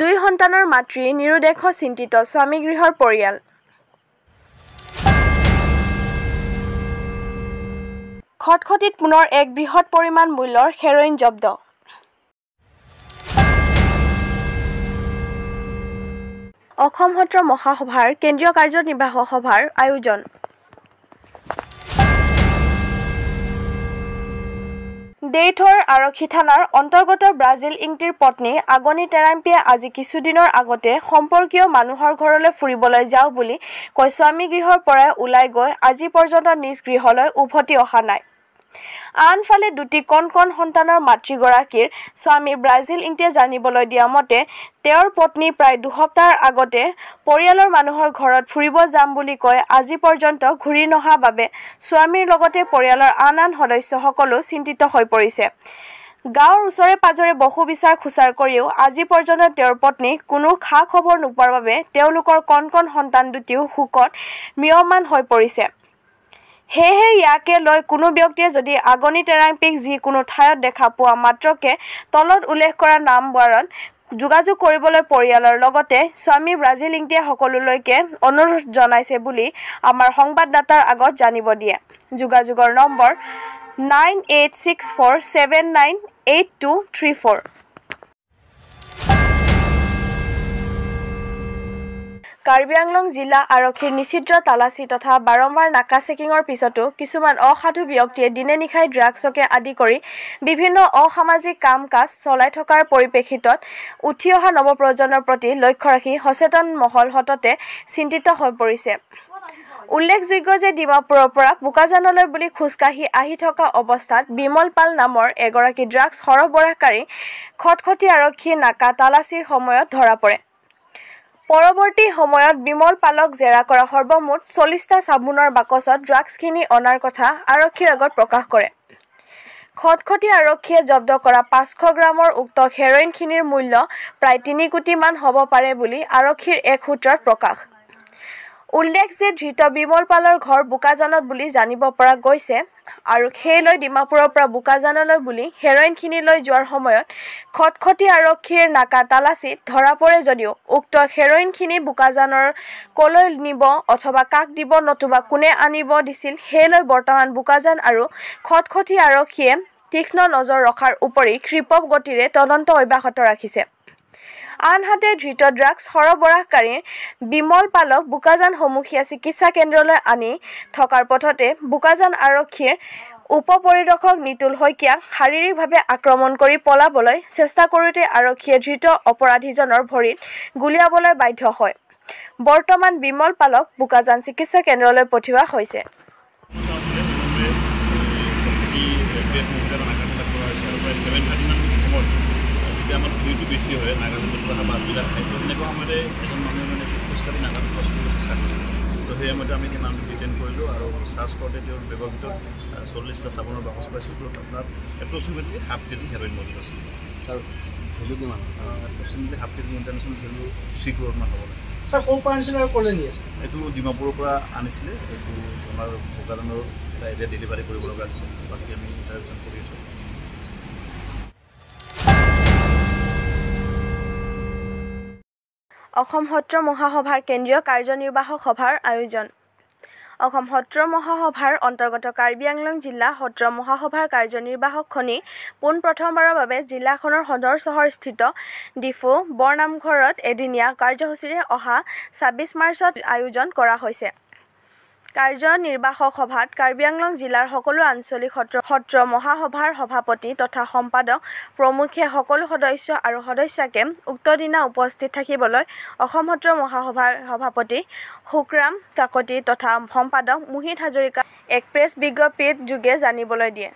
দুই সন্তানৰ মাতৃ নিৰুদেশ চিন্তিত স্বামী গৃহৰ পৰিয়াল। খটখটিত পুনৰ এক বৃহৎ পৰিমাণ মূল্যৰ হেৰইন জব্দ। অসম সত্ৰ মহাসভাৰ কেন্দ্ৰীয় কাৰ্যনিৰ্বাহক সভাৰ আয়োজন। দেইথৰ আৰক্ষী থানাৰ অন্তৰ্গত ব্ৰাজিল ইংটিৰ পত্নী আগনি টেৰাম্পীয়ে আজি কিছুদিনৰ আগতে সম্পৰ্কীয় মানুহৰ ঘৰলৈ ফুৰিবলৈ যাওঁ বুলি কৈ স্বামী গৃহৰ পৰাই ওলাই গৈ আজি পৰ্যন্ত নিজ গৃহলৈ উভতি অহা নাই। আনফালে দুটি কণ সন্তানৰ মাতৃগৰাকীৰ স্বামী ব্ৰাজিল ইংটিয়ে জানিবলৈ দিয়া মতে তেওঁৰ পত্নী প্ৰায় দুসপ্তাহৰ আগতে পৰিয়ালৰ মানুহৰ ঘৰত ফুৰিব যাম বুলি কৈ আজি পৰ্যন্ত ঘূৰি নহা বাবে স্বামীৰ লগতে পৰিয়ালৰ আন সদস্যসকলো চিন্তিত হৈ পৰিছে। গাঁৱৰ ওচৰে পাজৰে বহু বিচাৰ খোচাৰ কৰিও আজি পৰ্যন্ত তেওঁৰ পত্নী কোনো খা খবৰ নোপোৱাৰ বাবে তেওঁলোকৰ কণ সন্তান দুটিও শোকত ম্ৰিয়মান হৈ পৰিছে। সেয়েহে ইয়াকে লৈ কোনো ব্যক্তিয়ে যদি আগনি টেৰাম্পীক যিকোনো ঠাইত দেখা পোৱা মাত্ৰকে তলত উল্লেখ কৰা নাম্বাৰত যোগাযোগ কৰিবলৈ পৰিয়ালৰ লগতে স্বামী ব্ৰাজিল ইংটিয়ে সকলোলৈকে অনুৰোধ জনাইছে বুলি আমাৰ সংবাদদাতাৰ আগত জানিব দিয়ে। যোগাযোগৰ নম্বৰ 9864798234। কাৰ্বি আংলং জিলা আৰক্ষীৰ নিষিদ্ধ তালাচী তথা বাৰম্বাৰ নাকা চেকিঙৰ পিছতো কিছুমান অসাধু ব্যক্তিয়ে দিনে নিশাই ড্ৰাগছকে আদি কৰি বিভিন্ন অসামাজিক কাম কাজ চলাই থকাৰ পৰিপ্ৰেক্ষিতত উঠি অহা নৱপ্ৰজন্মৰ প্ৰতি লক্ষ্য ৰাখি সচেতন মহল হততে চিন্তিত হৈ পৰিছে। উল্লেখযোগ্য যে ডিমাপুৰৰ পৰা বোকাজানলৈ বুলি খোজকাঢ়ি আহি থকা অৱস্থাত বিমল পাল নামৰ এগৰাকী ড্ৰাগছ সৰবৰাহকাৰী খটখটি আৰক্ষীৰ নাকা তালাচীৰ সময়ত ধৰা পৰে। পৰৱৰ্তী সময়ত বিমল পালক জেৰা কৰা সৰ্বমুঠ 40টা চাবোনৰ বাকচত ড্ৰাগছখিনি অনাৰ কথা আৰক্ষীৰ আগত প্ৰকাশ কৰে। খটখটি আৰক্ষীয়ে জব্দ কৰা 500 গ্ৰামৰ উক্ত হেৰইনখিনিৰ মূল্য প্ৰায় 3 কোটি মান হ'ব পাৰে বুলি আৰক্ষীৰ এক সূত্ৰত প্ৰকাশ। উল্লেখ যে ধৃত বিমল পালৰ ঘৰ বোকাজানত বুলি জানিব পৰা গৈছে আৰু সেইলৈ ডিমাপুৰৰ পৰা বোকাজানলৈ বুলি হেৰইনখিনি লৈ যোৱাৰ সময়ত খটখটি আৰক্ষীৰ নাকা তালাচীত ধৰা পৰে যদিও উক্ত হেৰইনখিনি বোকাজানৰ কলৈ নিব অথবা কাক দিব নতুবা কোনে আনিব দিছিল সেইলৈ বৰ্তমান বোকাজান আৰু খটখটি আৰক্ষীয়ে তীক্ষ্ণ নজৰ ৰখাৰ উপৰি ক্ষীপ্ৰ গতিৰে তদন্ত অব্যাহত ৰাখিছে। আনহাতে ধৃত ড্ৰাগছ সৰবৰাহকাৰী বিমল পালক বোকাজান সমূহীয়া চিকিৎসা কেন্দ্ৰলৈ আনি থকাৰ পথতে বোকাজান আৰক্ষীৰ উপ পৰিদৰ্শক নিতুল শইকীয়াক শাৰীৰিকভাৱে আক্ৰমণ কৰি পলাবলৈ চেষ্টা কৰোঁতে আৰক্ষীয়ে ধৃত অপৰাধীজনৰ ভৰিত গুলীয়াবলৈ বাধ্য হয়। বৰ্তমান বিমল পালক বোকাজান চিকিৎসা কেন্দ্ৰলৈ পঠিওৱা হৈছে। আমাৰ ভিউটো বেছি হয় নাগালেণ্ডৰ পৰা বাছবিলাক খাই তেনেকুৱা সময়তে এজন মানুহে মানে খোজকাঢ়ি নাগালেণ্ড ক্ৰছ কৰিব চেষ্টা কৰিছিল। তো সেই সময়তে আমি সেই মানুহটো ডিটেইন কৰিলোঁ আৰু চাৰ্চ কৰোঁতে তেওঁৰ বেগৰ ভিতৰত 40টা চাবোনৰ বাকচ পাইছোঁ। তো আপোনাৰ এপ্ৰক্সিমেটলি ½ কেজি হেৰইন মজুত আছিল। ছাৰ ভেলু কিমান? Approximately ½ KG international value 3 crore মান হ'ব লাগে। ছাৰ ক'ৰ পৰা আনিছিলে আৰু ক'লৈ নি আছে? এইটো ডিমাপুৰৰ পৰা আনিছিলে। এইটো আমাৰ বোকাজানৰ এটা এৰিয়া ডেলিভাৰী কৰিব লগা আছিলে। বাকী আমি ইণ্টাৰভিউশ্যন কৰি আছোঁ। অসম সত্ৰ মহাসভাৰ কেন্দ্ৰীয় কাৰ্যনিৰ্বাহক সভাৰ আয়োজন। অসম সত্ৰ মহাসভাৰ অন্তৰ্গত কাৰ্বি আংলং জিলা সত্ৰ মহাসভাৰ কাৰ্যনিৰ্বাহকখনি পোনপ্ৰথমবাৰৰ বাবে জিলাখনৰ সদৰ চহৰস্থিত ডিফু বৰনামঘৰত এদিনীয়া কাৰ্যসূচীৰে অহা 26 মাৰ্চত আয়োজন কৰা হৈছে। কাৰ্যনিৰ্বাহক সভাত কাৰ্বি আংলং জিলাৰ সকলো আঞ্চলিক সত্ৰ মহাসভাৰ সভাপতি তথা সম্পাদক প্ৰমুখ্যে সকলো সদস্য আৰু সদস্যাকে উক্ত দিনা উপস্থিত থাকিবলৈ অসম সত্ৰ মহাসভাৰ সভাপতি শুকৰাম কাকতি তথা সম্পাদক মোহিত হাজৰিকা এক প্ৰেছ বিজ্ঞপ্তিত যোগে জানিবলৈ দিয়ে।